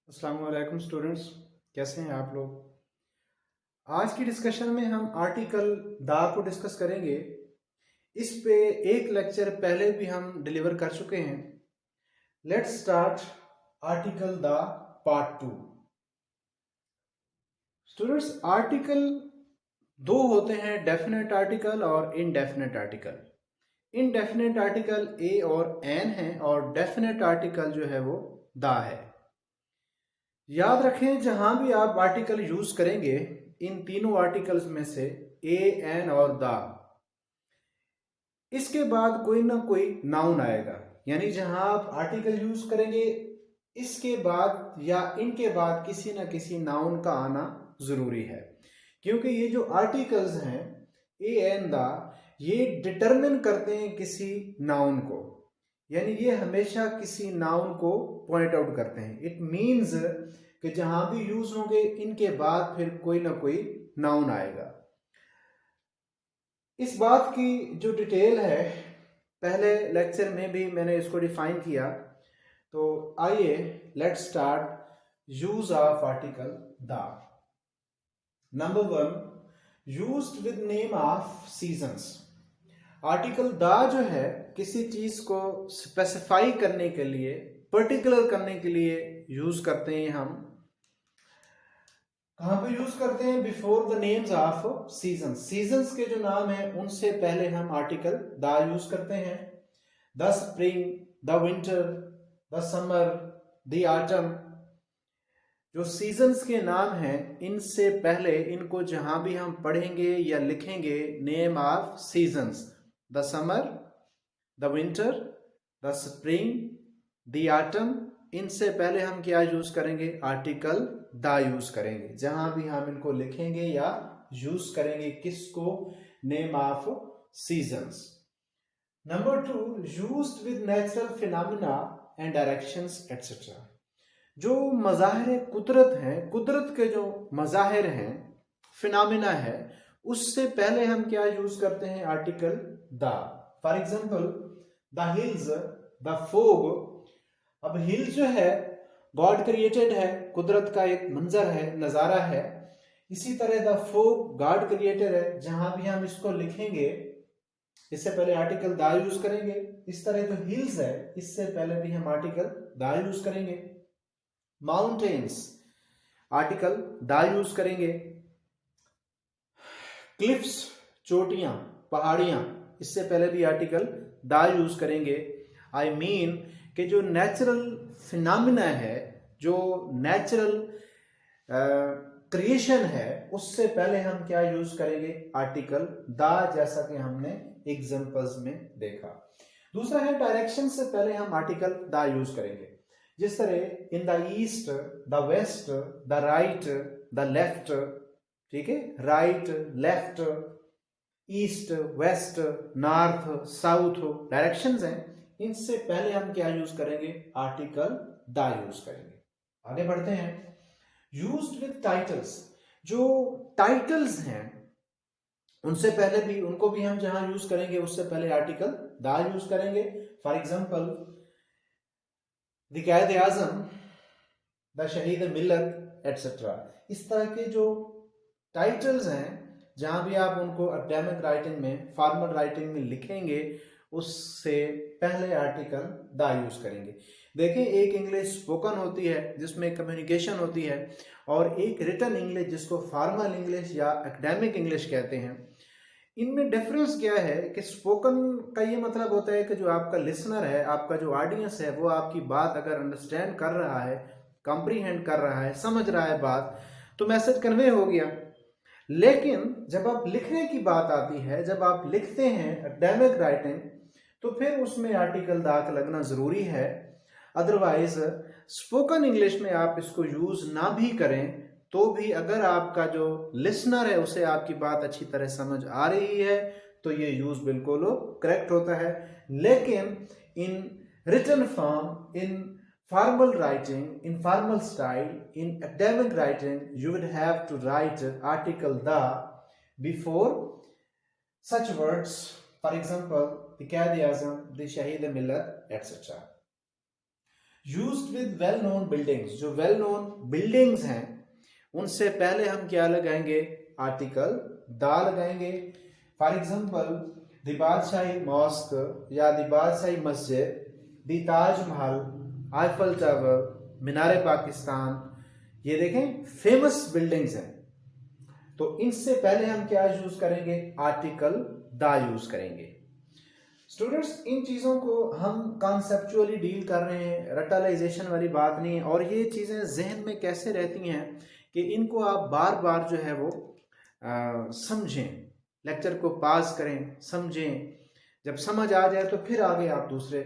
अस्सलाम वालेकुम स्टूडेंट्स, कैसे हैं आप लोग। आज की डिस्कशन में हम आर्टिकल दा को डिस्कस करेंगे। इस पे एक लेक्चर पहले भी हम डिलीवर कर चुके हैं। लेट्स स्टार्ट आर्टिकल दा पार्ट 2। स्टूडेंट्स, आर्टिकल दो होते हैं, डेफिनेट आर्टिकल और indefinite article. Indefinite article a और एन है और डेफिनेट आर्टिकल जो है वो दा है। याद रखें, जहां भी आप आर्टिकल यूज करेंगे, इन तीनों आर्टिकल्स में से ए, एन और द, इसके बाद कोई ना कोई नाउन आएगा। यानी जहां आप आर्टिकल यूज करेंगे, इसके बाद या इनके बाद किसी ना किसी नाउन का आना जरूरी है। क्योंकि ये जो आर्टिकल्स हैं ए, एन, द, ये डिटरमिन करते हैं किसी नाउन को। यानी ये हमेशा किसी नाउन को पॉइंट आउट करते हैं। इट मीन्स कि जहां भी यूज होंगे, इनके बाद फिर कोई ना कोई नाउन आएगा। इस बात की जो डिटेल है, पहले लेक्चर में भी मैंने इसको डिफाइन किया। तो आइए let's start use of article the. Number 1, used with name of seasons. Article the जो है किसी चीज को स्पेसिफाई करने के लिए, पर्टिकुलर करने के लिए यूज करते हैं हम। कहां पे यूज करते हैं? Before the names off season. Seasons के जो नाम है उनसे पहले हम आर्टिकल द यूज करते हैं। The spring, the winter, the summer, the autumn. जो सीजन्स के नाम हैं, इनसे पहले इनको जहां भी हम पढ़ेंगे या लिखेंगे, name of seasons, the summer, the winter, the spring, the autumn, इनसे पहले हम क्या यूज करेंगे? आर्टिकल द यूज करेंगे। जहां भी हम इनको लिखेंगे या यूज करेंगे, किसको? Name of seasons. Number 2, used with natural phenomena and directions etcetera. जो मज़ाहिर कुदरत हैं, कुदरत के जो मज़ाहिर हैं, फिनोमिना है, उससे पहले हम क्या यूज करते हैं? Article the. For example, the hills, the fog. अब हिल जो है गॉड क्रिएटेड है, कुदरत का एक मंजर है, नजारा है। इसी तरह द फोग गॉड क्रिएटेड है। जहां भी हम इसको लिखेंगे, इससे पहले आर्टिकल द यूज करेंगे। इस तरह जो हिल्स है, इससे पहले भी हम आर्टिकल द यूज करेंगे। माउंटेन्स, आर्टिकल द यूज करेंगे। क्लिफ्स, चोटियां, पहाड़ियां, इससे पहले भी आर्टिकल द यूज करेंगे। आई मीन कि जो नेचुरल फिनोमिना है, जो नेचुरल क्रिएशन है, उससे पहले हम क्या यूज करेंगे? आर्टिकल द, जैसा कि हमने एग्जांपल्स में देखा। दूसरा है डायरेक्शन से पहले हम आर्टिकल द यूज करेंगे। जिस तरह in the east, the west, the right, the left. ठीक है, right, left, east, west, north, south, directions हैं। इनसे पहले हम क्या यूज करेंगे? आर्टिकल द यूज करेंगे। आगे बढ़ते हैं। Used with titles. जो टाइटल्स हैं, उनसे पहले भी, उनको भी हम जहां यूज करेंगे, उससे पहले आर्टिकल द यूज करेंगे। For example, the Quaid Azam, the शहीद मिल्लत एटसेट्रा। इस तरह के जो टाइटल्स हैं, जहां भी आप उनको एकेडमिक राइटिंग में, फॉर्मल राइटिंग में लिखेंगे, उससे पहले आर्टिकल द यूज करेंगे। देखें, एक इंग्लिश स्पोकन होती है जिसमें कम्युनिकेशन होती है, और एक रिटन इंग्लिश जिसको फॉर्मल इंग्लिश या एकेडमिक इंग्लिश कहते हैं। इनमें डिफरेंस क्या है कि स्पोकन का ये मतलब होता है कि जो आपका लिसनर है, आपका जो ऑडियंस है, वो आपकी बात अगर अंडरस्टैंड कर रहा है, कॉम्प्रीहेंड कर रहा है, समझ रहा है बात, तो मैसेज कन्वे हो गया। लेकिन जब आप लिखने की बात आती है, जब आप लिखते हैं एकेडमिक राइटिंग, तो फिर उसमें आर्टिकल द का लगना जरूरी है। अदरवाइज स्पोकन इंग्लिश में आप इसको यूज ना भी करें, तो भी अगर आपका जो लिसनर है उसे आपकी बात अच्छी तरह समझ आ रही है, तो ये यूज बिल्कुल करेक्ट होता है। लेकिन in written form, in formal writing, in formal style, in academic writing, you would have to write article the before such words. For example, the Qaid-e-Azam, the Shaheed Millat, etc. Used with well known buildings, जो well known buildings हैं उनसे पहले हम क्या लगाएंगे, article the लगाएंगे। For example the Badshahi mosque या the Badshahi Masjid, the Taj Mahal, Eiffel tower, Minar Pakistan, ये देखें फेमस बिल्डिंग्स हैं। तो इनसे पहले हम क्या यूज करेंगे, आर्टिकल दा यूज करेंगे। स्टूडेंट्स इन चीज़ों को हम कॉन्सेप्चुअली डील कर रहे हैं, रटलाइजेशन वाली बात नहीं है। और ये चीज़ें जहन में कैसे रहती हैं कि इनको आप बार बार जो है वो समझें, लेक्चर को पास करें, समझें, जब समझ आ जाए तो फिर आगे आप दूसरे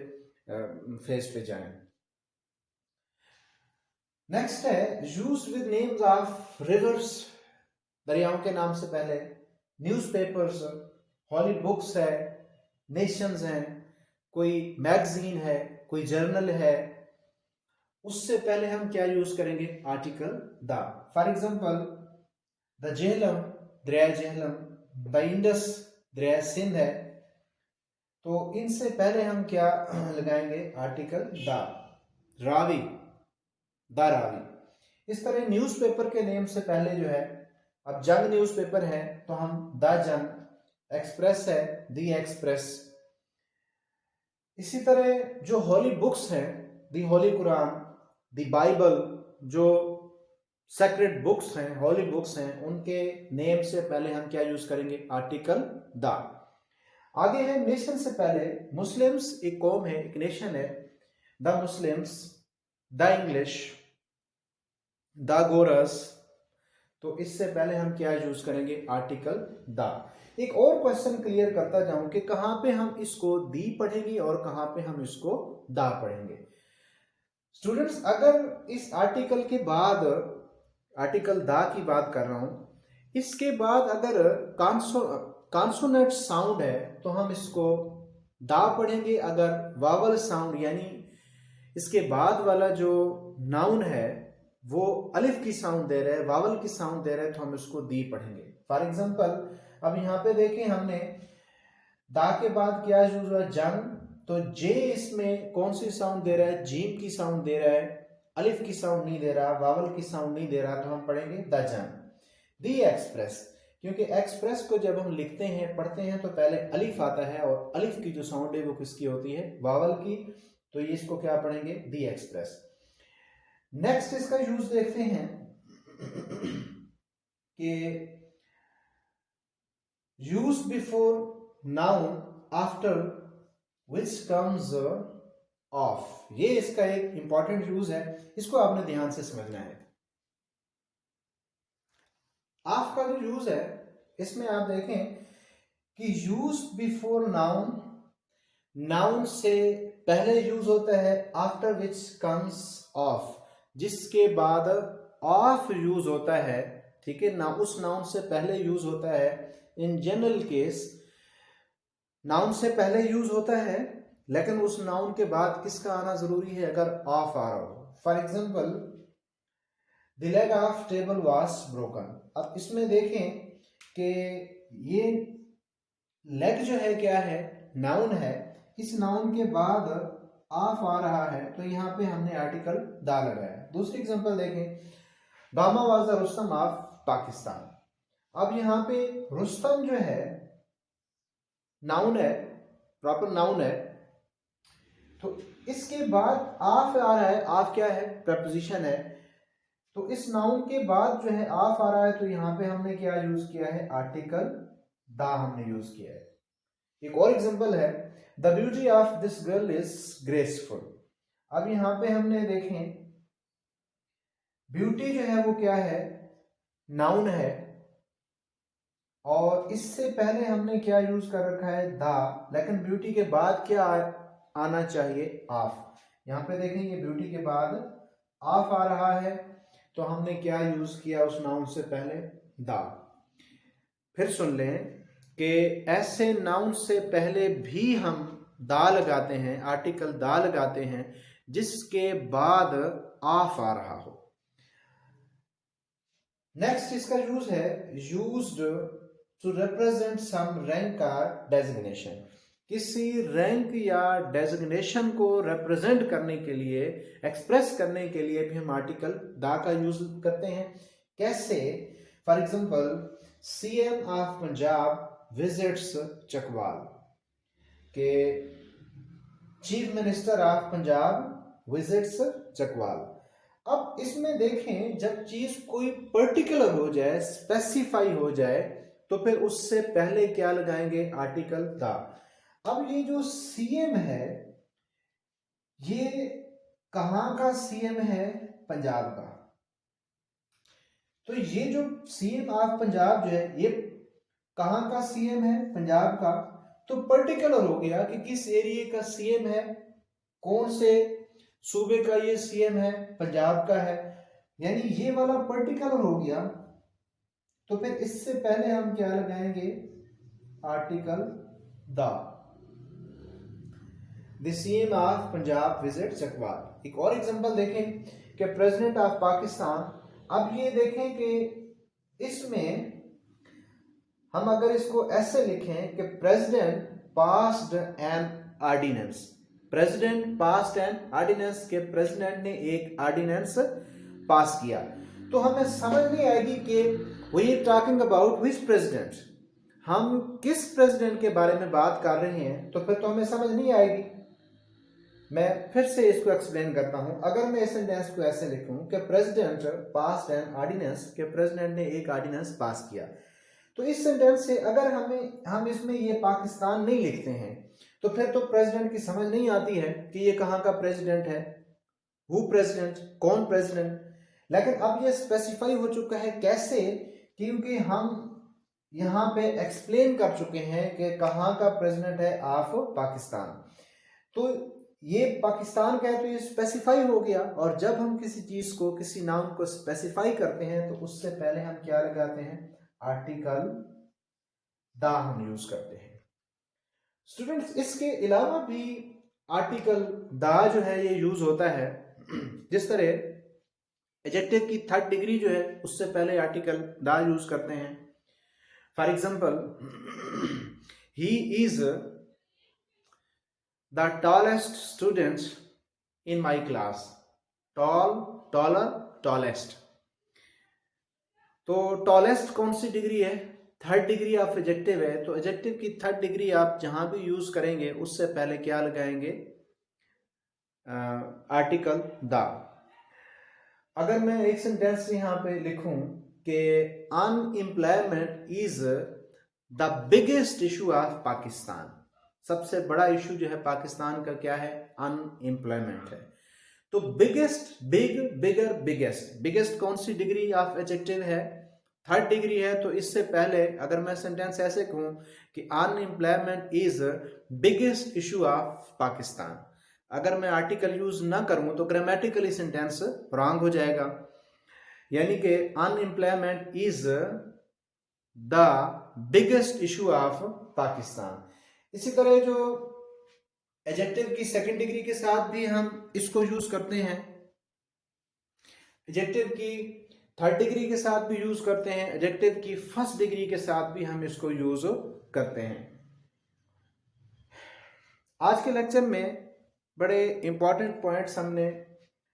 फेज पे जाएं। नेक्स्ट है use with names of rivers, दरियाओं के नाम से पहले, न्यूज़पेपर्स, हॉली बुक्स है, नेशंस हैं, कोई मैगजीन है, कोई जर्नल है, उससे पहले हम क्या यूज करेंगे, आर्टिकल दा। फॉर एग्जांपल द जेहलम, दरिया जेहलम, द इंडस, दरिया सिंध है, तो इनसे पहले हम क्या लगाएंगे, आर्टिकल दा। रावी, द रावी। इस तरह न्यूज़पेपर के नेम से पहले जो है, अब जंग न्यूज़पेपर है तो हम द जंग, एक्सप्रेस है दी एक्सप्रेस। इसी तरह जो हॉली बुक्स हैं, दी हॉली कुरान, दी बाइबल, जो सेक्रेड बुक्स हैं, हॉली बुक्स हैं, उनके नेम से पहले हम क्या यूज करेंगे, आर्टिकल दा। आगे है नेशन से पहले, मुस्लिम्स एक कौम है, एक नेशन है, the Muslims, the English, the गोरस, तो इससे पहले हम क्या यूज करेंगे, आर्टिकल दा। एक और क्वेश्चन क्लियर करता जाऊं कि कहां पे हम इसको दी पढ़ेंगे और कहां पे हम इसको दा पढ़ेंगे। स्टूडेंट्स अगर इस आर्टिकल के बाद, आर्टिकल दा की बात कर रहा हूं, इसके बाद अगर कॉन्सोनेंट साउंड है तो हम इसको दा पढ़ेंगे। अगर वावल साउंड यानी इसके बाद वाला जो नाउन है वो अलिफ की साउंड दे रहा है, वावल की साउंड दे रहा है, तो हम इसको दी पढ़ेंगे। फॉर एग्जांपल अब यहाँ पे देखें, हमने दा के बाद क्या यूज हुआ, जंग, तो जे इसमें कौन सी साउंड दे रहा है, जीम की साउंड दे रहा है, अलिफ की साउंड नहीं दे रहा, वावल की साउंड नहीं दे रहा, तो हम पढ़ेंगे द जंग। दी एक्सप्रेस, क्योंकि एक्सप्रेस को जब हम लिखते हैं, पढ़ते हैं, तो पहले अलिफ आता है और अलिफ की जो साउंड है वो किसकी होती है, वावल की, तो ये इसको क्या पढ़ेंगे, दी एक्सप्रेस। नेक्स्ट इसका यूज देखते हैं कि use before noun after which comes of, ये इसका एक इंपॉर्टेंट यूज है, इसको आपने ध्यान से समझना है। ऑफ का जो यूज है इसमें आप देखें कि यूज बिफोर नाउन, नाउन से पहले यूज होता है, आफ्टर विच कम्स ऑफ, जिसके बाद ऑफ यूज होता है, ठीक है ना, उस नाउन से पहले यूज होता है। इन जनरल केस नाउन से पहले यूज होता है, लेकिन उस नाउन के बाद किसका आना जरूरी है, अगर ऑफ आ रहा हो। For example the leg of table was broken. अब इसमें देखें कि ये लेग जो है क्या है, नाउन है, इस नाउन के बाद ऑफ आ रहा है, तो यहाँ पे हमने आर्टिकल दा लगाया। दूसरी एग्जांपल देखें, दामा was the Rustam of Pakistan. अब यहाँ पे रुस्तम जो है नाउन है, प्रॉपर नाउन है, तो इसके बाद ऑफ आ रहा है, ऑफ क्या है, प्रपोजिशन है, तो इस नाउन के बाद जो है ऑफ आ रहा है, तो यहाँ पे हमने क्या यूज किया है, आर्टिकल दा हमने यूज किया है। एक और एग्जांपल है, the beauty of this girl is graceful. अब यहाँ पे हमने देखें ब्यूटी जो है वो क्या है, नाउन है, और इससे पहले हमने क्या यूज कर रखा है, दा, लेकिन ब्यूटी के बाद क्या आना चाहिए, ऑफ। यहाँ पे देखें ये ब्यूटी के बाद ऑफ आ रहा है, तो हमने क्या यूज किया उस नाउन से पहले, दा। फिर सुन लें कि ऐसे नाउन से पहले भी हम दा लगाते हैं, आर्टिकल दा लगाते हैं, जिसके बाद ऑफ आ रहा हो। नेक्स्ट इसका यूज है, used to represent some rank और डेजिग्नेशन। किसी रैंक या डेजिग्नेशन को रिप्रेजेंट करने के लिए, एक्सप्रेस करने के लिए भी हम आर्टिकल दा का यूज करते हैं। कैसे? For example, CM of Punjab visits Chakwal, के chief minister of Punjab visits Chakwal. अब इसमें देखें, जब चीज कोई पर्टिकुलर हो जाए, स्पेसिफाई हो जाए, तो फिर उससे पहले क्या लगाएंगे? आर्टिकल दा। अब ये जो सीएम है, ये कहां का सीएम है? पंजाब का। तो ये जो सीएम ऑफ पंजाब जो है, ये कहां का सीएम है? पंजाब का। तो पर्टिकुलर हो गया कि किस एरिया का सीएम है, कौन से सूबे का ये सीएम है? पंजाब का है, यानी ये वाला पर्टिकुलर हो गया। तो फिर इससे पहले हम क्या लगाएंगे? Article the. The CM of Punjab visit Chakwal. एक और एग्जांपल देखें कि प्रेसिडेंट ऑफ पाकिस्तान। अब ये देखें कि इसमें हम अगर इसको ऐसे लिखें कि president passed an ordinance, president passed an ordinance, के प्रेसिडेंट ने एक ऑर्डिनेंस पास किया, तो हमें समझ नहीं आएगी कि we are talking about which president, हम किस प्रेसिडेंट के बारे में बात कर रहे हैं, तो फिर तो हमें समझ नहीं आएगी। मैं फिर से इसको एक्सप्लेन करता हूं। अगर मैं इस सेंटेंस को ऐसे लिखूं कि प्रेसिडेंट पास्ड एन ऑर्डिनेंस, के प्रेसिडेंट ने एक ऑर्डिनेंस पास किया, तो इस सेंटेंस से अगर हम इसमें ये पाकिस्तान नहीं लिखते हैं, तो फिर तो प्रेसिडेंट की समझ नहीं आती है कि ये कहाँ का प्रेसिडेंट है, हु प्रेसिडेंट, कौन प्रेसिडेंट। लेकिन अब ये स्पेसिफाई हो चुका है। कैसे? क्योंकि हम यहाँ पे एक्सप्लेन कर चुके हैं कि कहाँ का प्रेसिडेंट है ऑफ पाकिस्तान। तो ये पाकिस्तान का है, तो ये स्पेसिफाई हो गया। और जब हम किसी चीज को, किसी नाउन को स्पेसिफाई करते हैं, तो उससे पहले हम क्या लगाते हैं? आर्टिकल दा हम यूज करते हैं। स्टूडेंट्स, इसके अलावा भी आर्टिकल दा जो है ये यूज होता है। जिस तरह एडजेक्टिव की थर्ड डिग्री जो है, उससे पहले आर्टिकल दा यूज करते हैं। For example, he is the tallest student in my class. Tall, taller, tallest. तो टॉलेस्ट कौन सी डिग्री है? थर्ड डिग्री ऑफ एडजेक्टिव है। तो एडजेक्टिव की थर्ड डिग्री आप जहां भी यूज करेंगे, उससे पहले क्या लगाएंगे? आर्टिकल दा। अगर मैं एक सेंटेंस यहां पे लिखूं कि unemployment is the biggest issue of Pakistan, सबसे बड़ा इशू जो है पाकिस्तान का क्या है? अनएम्प्लॉयमेंट है। तो बिगेस्ट, बिग, बिगर, बिगेस्ट। बिगेस्ट कौन सी डिग्री ऑफ एडजेक्टिव है? थर्ड डिग्री है। तो इससे पहले अगर मैं सेंटेंस ऐसे कहूं कि unemployment is biggest issue of Pakistan, अगर मैं आर्टिकल यूज ना करूं तो ग्रामेटिकली सेंटेंस रॉन्ग हो जाएगा। यानी कि unemployment is the biggest issue of Pakistan. इसी तरह जो एडजेक्टिव की सेकंड डिग्री के साथ भी हम इसको यूज करते हैं, एडजेक्टिव की थर्ड डिग्री के साथ भी यूज करते हैं, एडजेक्टिव की फर्स्ट डिग्री के साथ भी हम इसको यूज करते हैं। आज के लेक्चर में बड़े इंपॉर्टेंट पॉइंट्स हमने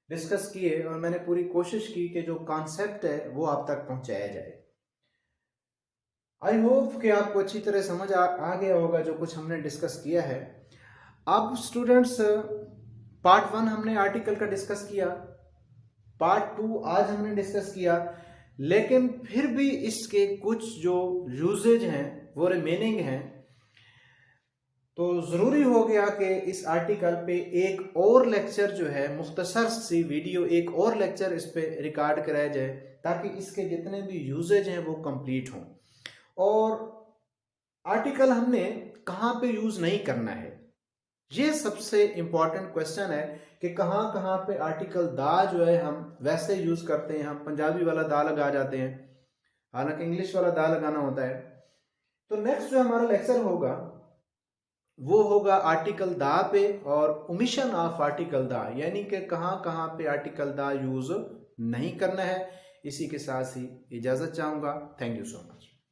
डिस्कस किए और मैंने पूरी कोशिश की कि जो कॉन्सेप्ट है वो आप तक पहुंचाया जाए। आई होप कि आपको अच्छी तरह समझ आ गया होगा जो कुछ हमने डिस्कस किया है। अब स्टूडेंट्स, पार्ट 1 हमने आर्टिकल का डिस्कस किया, पार्ट 2 आज हमने डिस्कस किया, लेकिन फिर भी इसके कुछ जो यूजेज हैं वो रिमेनिंग हैं। तो ज़रूरी हो गया कि इस आर्टिकल पे एक और लेक्चर जो है, मुख्तसर सी वीडियो, एक और लेक्चर इस पे रिकॉर्ड कराया जाए, ताकि इसके जितने भी यूजेज हैं वो कंप्लीट हों। और आर्टिकल हमने कहाँ पे यूज़ नहीं करना है, ये सबसे इंपॉर्टेंट क्वेश्चन है कि कहाँ कहाँ पे आर्टिकल दा जो है हम वैसे यूज़ करते हैं। हम पंजाबी वाला दा लगा जाते हैं, हालांकि इंग्लिश वाला दा लगाना होता है। तो नेक्स्ट जो हमारा लेक्चर होगा वो होगा आर्टिकल दा पे और ओमिशन ऑफ आर्टिकल दा, यानी कि कहाँ कहाँ पे आर्टिकल दा यूज नहीं करना है। इसी के साथ ही इजाजत चाहूंगा। Thank you so much.